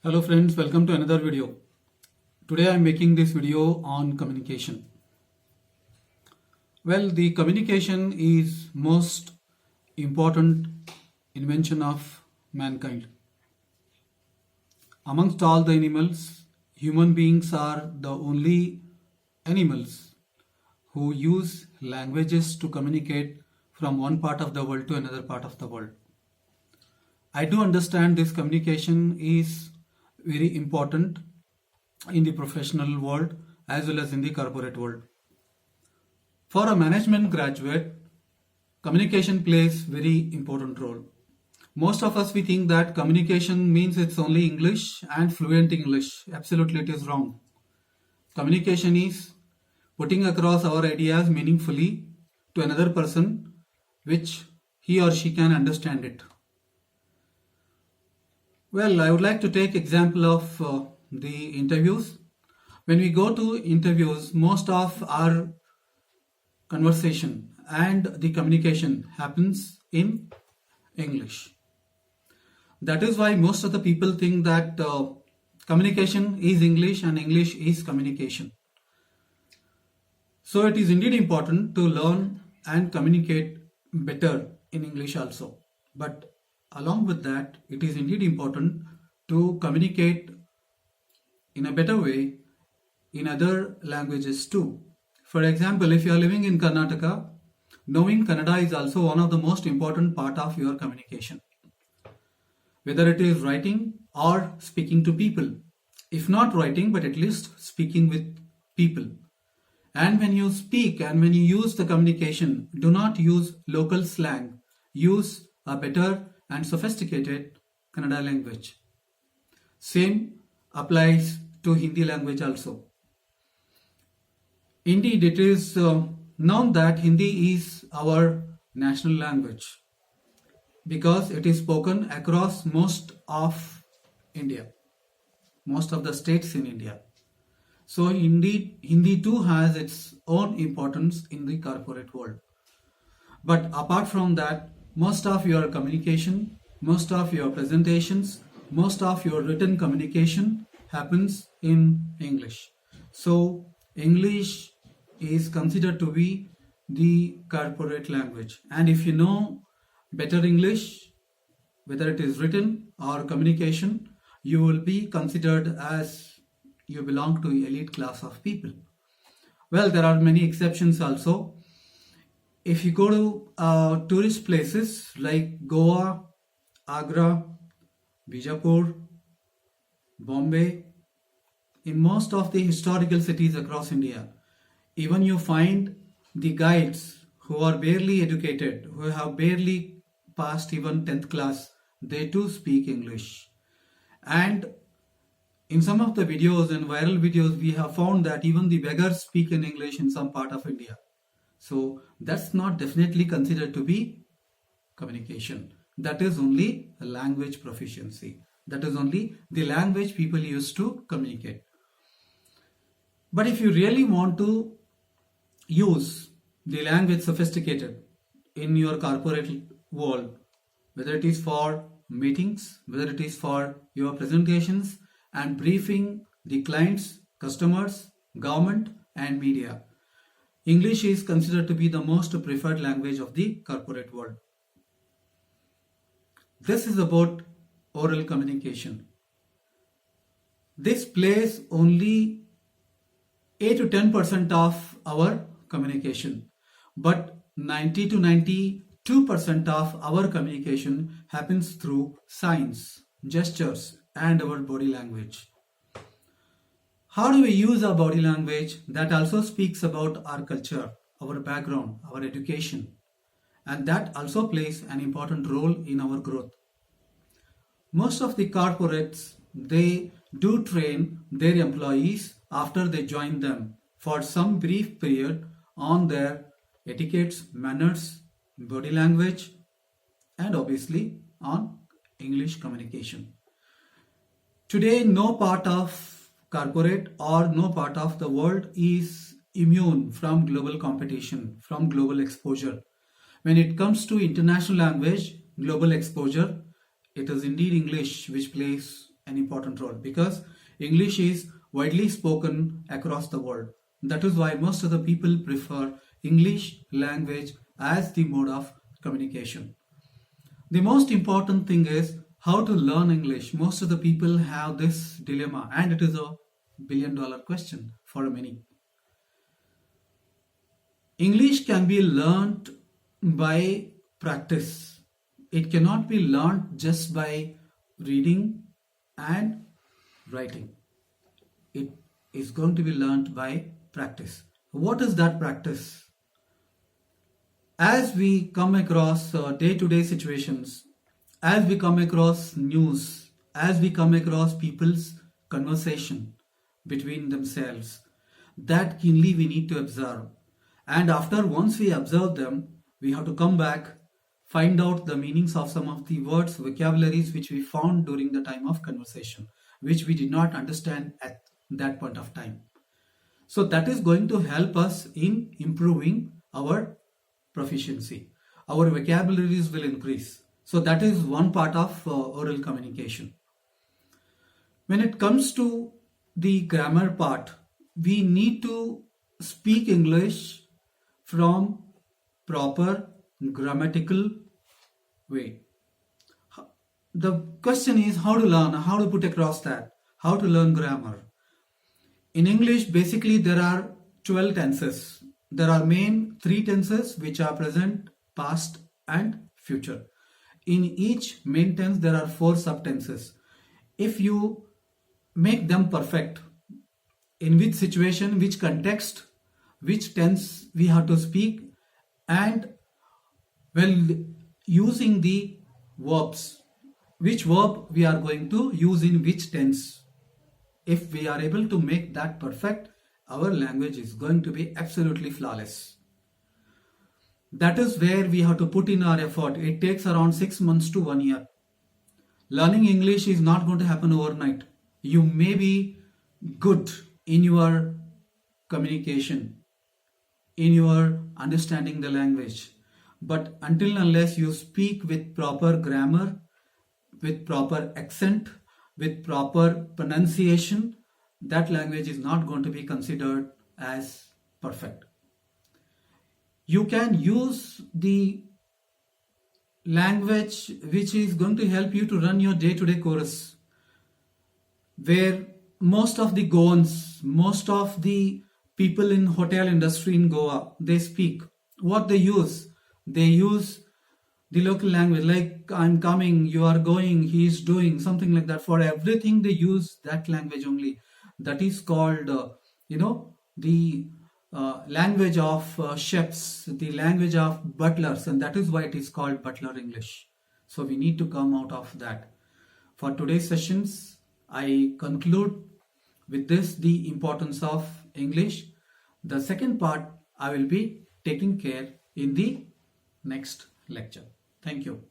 Hello friends, welcome to another video. Today I am making this video on communication. Well, the communication is most important invention of mankind. Amongst all the animals, human beings are the only animals who use languages to communicate from one part of the world to another part of the world. I do understand this communication is very important in the professional world as well as in the corporate world. For a management graduate, communication plays very important role. Most of us we think that communication means it's only English and fluent English. Absolutely it is wrong. Communication is putting across our ideas meaningfully to another person which he or she can understand it. Well, I would like to take example of the interviews. When we go to interviews, most of our conversation and the communication happens in English. That is why most of the people think that communication is English and English is communication. So it is indeed important to learn and communicate better in English also. But along with that, it is indeed important to communicate in a better way in other languages too. For example, if you are living in Karnataka, knowing Kannada is also one of the most important part of your communication. Whether it is writing or speaking to people. If not writing, but at least speaking with people. And when you speak and when you use the communication, do not use local slang. Use a better and sophisticated Kannada language. Same applies to Hindi language also. Indeed, it is known that Hindi is our national language because it is spoken across most of India, most of the states in India. So indeed, Hindi too has its own importance in the corporate world. But apart from that, most of your communication, most of your presentations, most of your written communication happens in English. So English is considered to be the corporate language. And if you know better English, whether it is written or communication, you will be considered as you belong to elite class of people. Well, there are many exceptions also. If you go to tourist places like Goa, Agra, Bijapur, Bombay, in most of the historical cities across India, even you find the guides who are barely educated, who have barely passed even 10th class, they too speak English. And in some of the videos and viral videos, we have found that even the beggars speak in English in some part of India. So that's not definitely considered to be communication. That is only a language proficiency. That is only the language people use to communicate. But if you really want to use the language sophisticated in your corporate world, whether it is for meetings, whether it is for your presentations and briefing the clients, customers, government and media, English is considered to be the most preferred language of the corporate world. This is about oral communication. This plays only 8 to 10% of our communication, but 90 to 92% of our communication happens through signs, gestures, and our body language. How do we use our body language? That also speaks about our culture, our background, our education, and that also plays an important role in our growth. Most of the corporates, they do train their employees after they join them for some brief period on their etiquettes, manners, body language, and obviously on English communication. Today, no part of corporate or no part of the world is immune from global competition, from global exposure. When it comes to international language, global exposure, it is indeed English which plays an important role because English is widely spoken across the world. That is why most of the people prefer English language as the mode of communication. The most important thing is how to learn English. Most of the people have this dilemma, and it is a $1 billion question for many. English can be learned by practice. It cannot be learned just by reading and writing. It is going to be learned by practice. What is that practice? As we come across day-to-day situations, as we come across news, as we come across people's conversation between themselves, that keenly we need to observe. And after once we observe them, we have to come back, find out the meanings of some of the words, vocabularies which we found during the time of conversation, which we did not understand at that point of time. So that is going to help us in improving our proficiency. Our vocabularies will increase. So that is one part of oral communication. When it comes to the grammar part, we need to speak English from proper grammatical way. The question is how to learn, how to put across that, how to learn grammar. In English, basically there are 12 tenses. There are main 3 tenses which are present, past and future. In each main tense there are 4 subtenses. If you make them perfect, in which situation, which context, which tense we have to speak, and well, using the verbs, which verb we are going to use in which tense. If we are able to make that perfect, our language is going to be absolutely flawless. That is where we have to put in our effort. It takes around 6 months to 1 year. Learning English is not going to happen overnight. You may be good in your communication, in your understanding the language, but until unless you speak with proper grammar, with proper accent, with proper pronunciation, that language is not going to be considered as perfect. You can use the language which is going to help you to run your day-to-day course, where most of the Goans, most of the people in hotel industry in Goa, they speak. What they use? They use the local language, like I'm coming, you are going, he is doing, something like that. For everything they use that language only. That is called, the language of chefs, the language of butlers, and that is why it is called butler English. So we need to come out of that. For today's sessions, I conclude with this, the importance of English. The second part I will be taking care in the next lecture. Thank you.